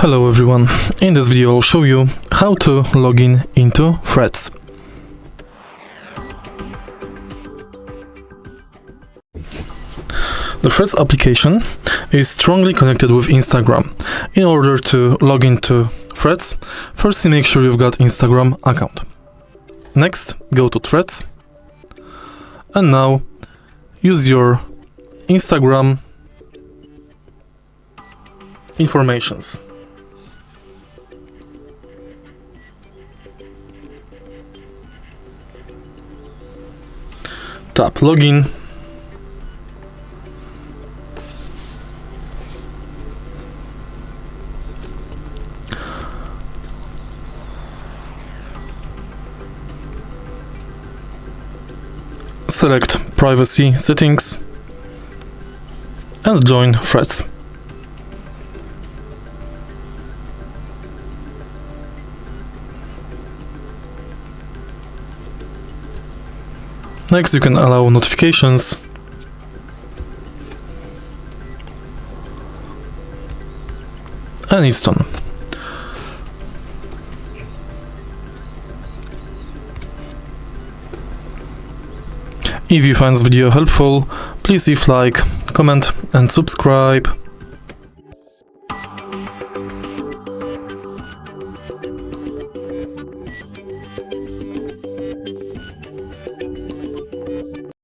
Hello everyone, in this video I'll show you how to log in into Threads. The Threads application is strongly connected with Instagram. In order to log into Threads, firstly make sure you've got Instagram account. Next, go to Threads, and now use your Instagram informations. Tap Login. Select Privacy Settings and join Threads. Next, you can allow notifications and it's done. If you find this video helpful, please leave like, comment and subscribe.